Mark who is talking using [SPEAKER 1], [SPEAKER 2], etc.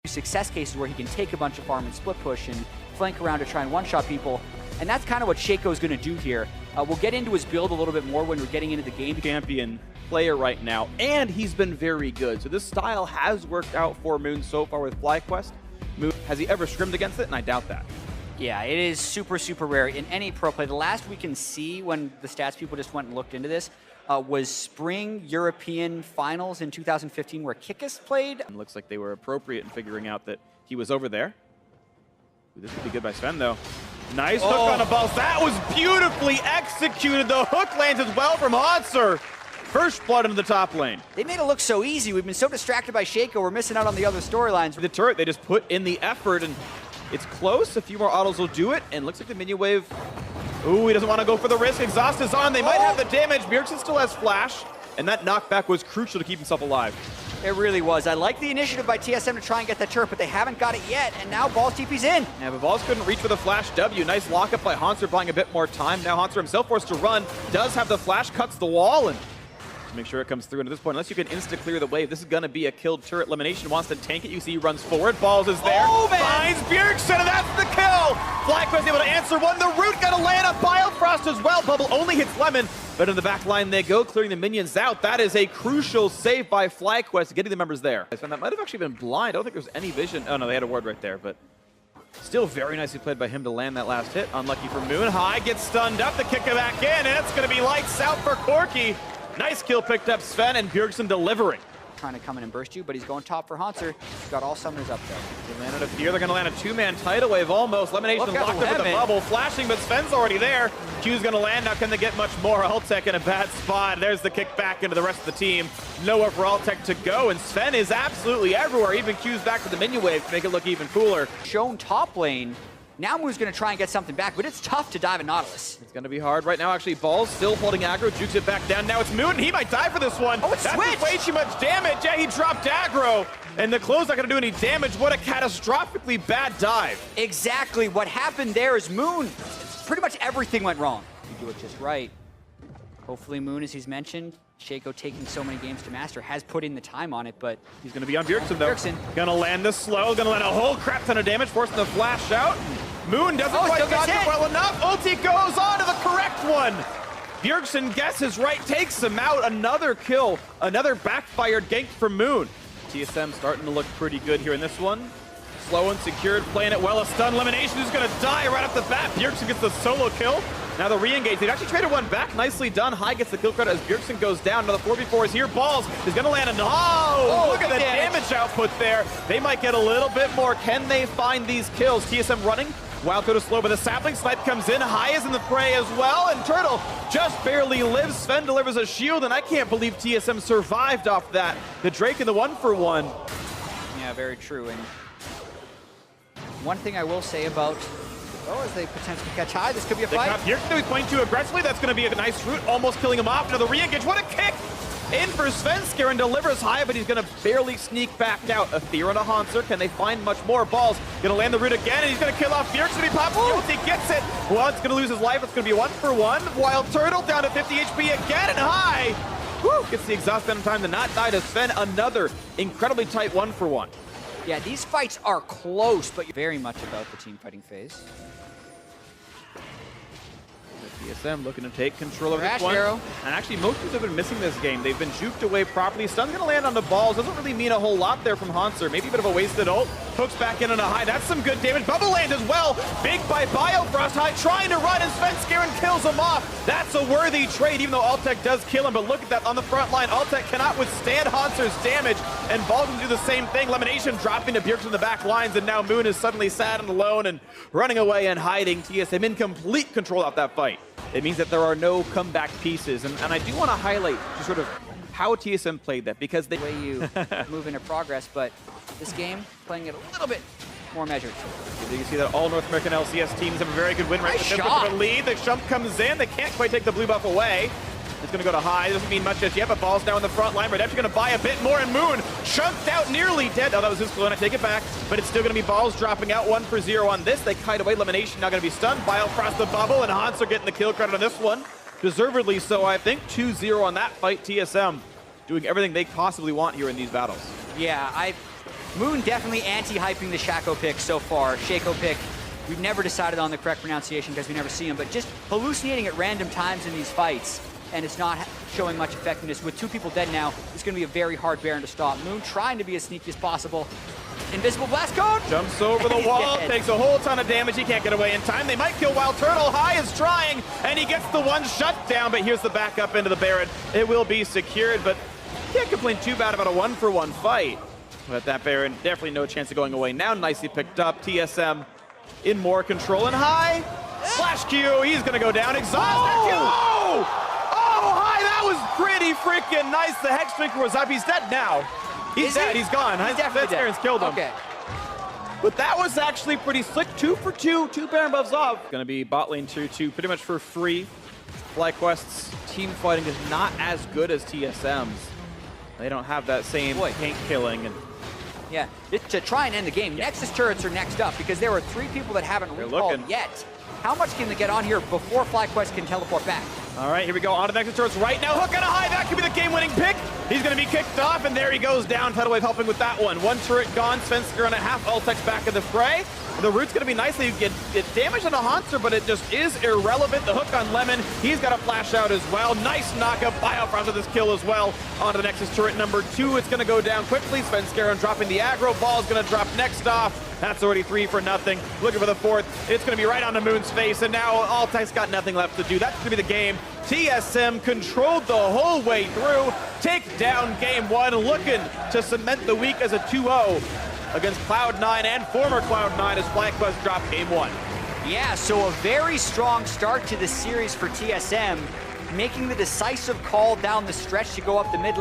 [SPEAKER 1] success cases where he can take a bunch of farm and split push and flank around to try and one-shot people. And that's kind of what Shaco is going to do here. We'll get into his build a little bit more when we're getting into the game.
[SPEAKER 2] Champion player right now, and he's been very good. So this style has worked out for Moon so far with FlyQuest. Moon, has he ever scrimmed against it? And I doubt that.
[SPEAKER 1] Yeah, it is super, super rare in any pro play. The last we can see when the stats people just went and looked into this was Spring European Finals in 2015 where Kikis played.
[SPEAKER 2] It looks like they were appropriate in figuring out that he was over there. Ooh, this would be good by Sven, though. Nice hook on a ball. That was beautifully executed. The hook lands as well from Hanser. First blood into the top lane.
[SPEAKER 1] They made it look so easy. We've been so distracted by Shaco. We're missing out on the other storylines.
[SPEAKER 2] The turret, they just put in the effort, and it's close. A few more autos will do it, and looks like the minion wave. Ooh, he doesn't want to go for the risk. Exhaust is on. They might have the damage. Bjergsen still has flash, and that knockback was crucial to keep himself alive.
[SPEAKER 1] It really was. I like the initiative by TSM to try and get that turret, but they haven't got it yet, and now Balls TP's in.
[SPEAKER 2] Yeah, but Balls couldn't reach for the flash W. Nice lockup by Hanser, buying a bit more time. Now Hanser himself forced to run. Does have the flash, cuts the wall, and make sure it comes through. And at this point, unless you can insta-clear the wave, this is going to be a killed turret. Elimination wants to tank it. You see he runs forward. Balls is there.
[SPEAKER 1] Oh, man.
[SPEAKER 2] Finds Bjergsen, and that's the kill. FlyQuest able to answer one. The root got to land on Biofrost as well. Bubble only hits Lemon, but in the back line they go, clearing the minions out. That is a crucial save by FlyQuest, getting the members there. And that might have actually been blind. I don't think there was any vision. Oh, no, they had a ward right there, but still very nicely played by him to land that last hit. Unlucky for Moon. High gets stunned up. The kick it back in, and it's going to be lights out for Corki. Nice kill picked up Sven, and Bjergsen delivering.
[SPEAKER 1] Trying to come in and burst you, but he's going top for Hanser. He's got all summoners up there.
[SPEAKER 2] They landed a fear. They're going to land a two-man tidal wave almost. Elimination locked up with the bubble. Flashing, but Sven's already there. Q's going to land. Now can they get much more? Altec in a bad spot. There's the kick back into the rest of the team. Nowhere for Altec to go, and Sven is absolutely everywhere. Even Q's back to the minion wave to make it look even cooler.
[SPEAKER 1] Shown top lane. Now Moon's going to try and get something back, but it's tough to dive at Nautilus.
[SPEAKER 2] It's going to be hard right now. Actually, Balls still holding aggro. Jukes it back down. Now it's Moon, and he might die for this one.
[SPEAKER 1] Oh, it's
[SPEAKER 2] That's
[SPEAKER 1] switched.
[SPEAKER 2] way too much damage. Yeah, he dropped aggro, and the close not going to do any damage. What a catastrophically bad dive.
[SPEAKER 1] Exactly. What happened there is Moon, pretty much everything went wrong. You do it just right. Hopefully Moon, as he's mentioned, Shaco taking so many games to master, has put in the time on it, but
[SPEAKER 2] he's going to be on Bjergsen, though.
[SPEAKER 1] Bjergsen.
[SPEAKER 2] Going to land this slow. Going to land a whole crap ton of damage, forcing the flash out. Moon doesn't quite dodge it well enough. Ulti goes on to the correct one. Bjergsen guesses right, takes him out. Another kill, another backfired gank from Moon. TSM starting to look pretty good here in this one. Slow and secured, playing it well. A stun elimination is going to die right off the bat. Bjergsen gets the solo kill. Now the re-engage. They've actually traded one back. Nicely done. High gets the kill credit as Bjergsen goes down. Another 4v4 is here. Balls is going to land a... Oh, look at the damage output there. They might get a little bit more. Can they find these kills? TSM running. Wild go to slow, but the sapling snipe comes in. High is in the fray as well, and Turtle just barely lives. Sven delivers a shield, and I can't believe TSM survived off that. The Drake in the 1-for-1.
[SPEAKER 1] Yeah, very true. And one thing I will say about... Oh, as they potentially catch High, this could be a fight.
[SPEAKER 2] He's playing too aggressively. That's going to be a nice route, almost killing him off. Now the re-engage. What a kick! In for Svenskeren, delivers High, but he's going to barely sneak back out. A Fear and a Hanser. Can they find much more? Balls going to land the root again, and he's going to kill off Bjergsen. He pops the he gets it. Well, it's going to lose his life. It's going to be 1-for-1. Wild Turtle down to 50 HP again, and High gets the exhaust in time to not die to Sven. Another incredibly tight 1-for-1.
[SPEAKER 1] Yeah, these fights are close, but very much about the team fighting phase.
[SPEAKER 2] TSM looking to take control of this one.
[SPEAKER 1] Arrow.
[SPEAKER 2] And actually, most teams have been missing this game. They've been juked away properly. Stun's going to land on the balls. Doesn't really mean a whole lot there from Hanser. Maybe a bit of a wasted ult. Hooks back in on a High. That's some good damage. Bubble land as well. Big by Biofrost. High trying to run, and Svenskeren kills him off. That's a worthy trade, even though Altec does kill him. But look at that on the front line. Altec cannot withstand Hanser's damage, and Balls can do the same thing. Elimination dropping to Bjergsen in the back lines, and now Moon is suddenly sad and alone and running away and hiding. TSM in complete control of that fight. It means that there are no comeback pieces, and I do want to highlight just sort of how TSM played that, because they...
[SPEAKER 1] The way you move into progress, but this game, playing it a little bit more measured.
[SPEAKER 2] You see that all North American LCS teams have a very good win rate.
[SPEAKER 1] Nice
[SPEAKER 2] with
[SPEAKER 1] shot.
[SPEAKER 2] a lead. The Shump comes in. They can't quite take the blue buff away. It's going to go to High. Doesn't mean much just yet, but Ball's now in the front line. Redemption going to buy a bit more, and Moon chunked out, nearly dead. Oh, that was his clue, and I take it back. But it's still going to be Balls dropping out 1-for-0 on this. They kite away. Elimination now going to be stunned. Biofrost the bubble, and Hanser getting the kill credit on this one. Deservedly so, I think. 2-0 on that fight. TSM doing everything they possibly want here in these battles.
[SPEAKER 1] Yeah, Moon definitely anti-hyping the Shaco pick so far. Shaco pick, we've never decided on the correct pronunciation because we never see him, but just hallucinating at random times in these fights, and it's not showing much effectiveness. With 2 people dead now, it's going to be a very hard Baron to stop. Moon trying to be as sneaky as possible. Invisible blast cone!
[SPEAKER 2] Jumps over the wall, takes a whole ton of damage. He can't get away in time. They might kill Wild Turtle. High is trying, and he gets the one shutdown, but here's the backup into the Baron. It will be secured, but can't complain too bad about a 1-for-1 fight. But that Baron, definitely no chance of going away now. Nicely picked up. TSM in more control, and High. Flash Q, he's gonna go down. Exhaust. Oh! Oh, High, that was pretty freaking nice. The Hex Drinker was up. He's dead now. He's dead. He's gone. Svenskeren killed him.
[SPEAKER 1] Okay.
[SPEAKER 2] But that was actually pretty slick. 2 for 2. 2 Baron buffs off. Gonna be bot lane tier 2 pretty much for free. FlyQuest's team fighting is not as good as TSM's. They don't have that same tank killing. And
[SPEAKER 1] yeah, to try and end the game, Nexus turrets are next up because there are 3 people that haven't recalled yet. How much can they get on here before FlyQuest can teleport back?
[SPEAKER 2] All right, here we go. On to the Nexus turrets right now. Hook on a High. That could be the game-winning pick. He's going to be kicked off, and there he goes down. Tidal Wave helping with that one. 1 turret gone. Svenskeren a half Ultex back in the fray. The root's going to be nice. You get damage on the Haunter, but it just is irrelevant. The hook on Lemon. He's got a flash out as well. Nice knockup. Biofrost with this kill as well. Onto the Nexus turret number 2. It's going to go down quickly. Svenskeren dropping the aggro. Ball's going to drop next off. That's already 3 for nothing. Looking for the 4th. It's going to be right on the Moon's face, and now Ultex got nothing left to do. That's going to be the game. TSM controlled the whole way through. Take down game 1, looking to cement the week as a 2-0 against Cloud9 and former Cloud9 as FlyQuest dropped game 1.
[SPEAKER 1] Yeah, so a very strong start to the series for TSM, making the decisive call down the stretch to go up the mid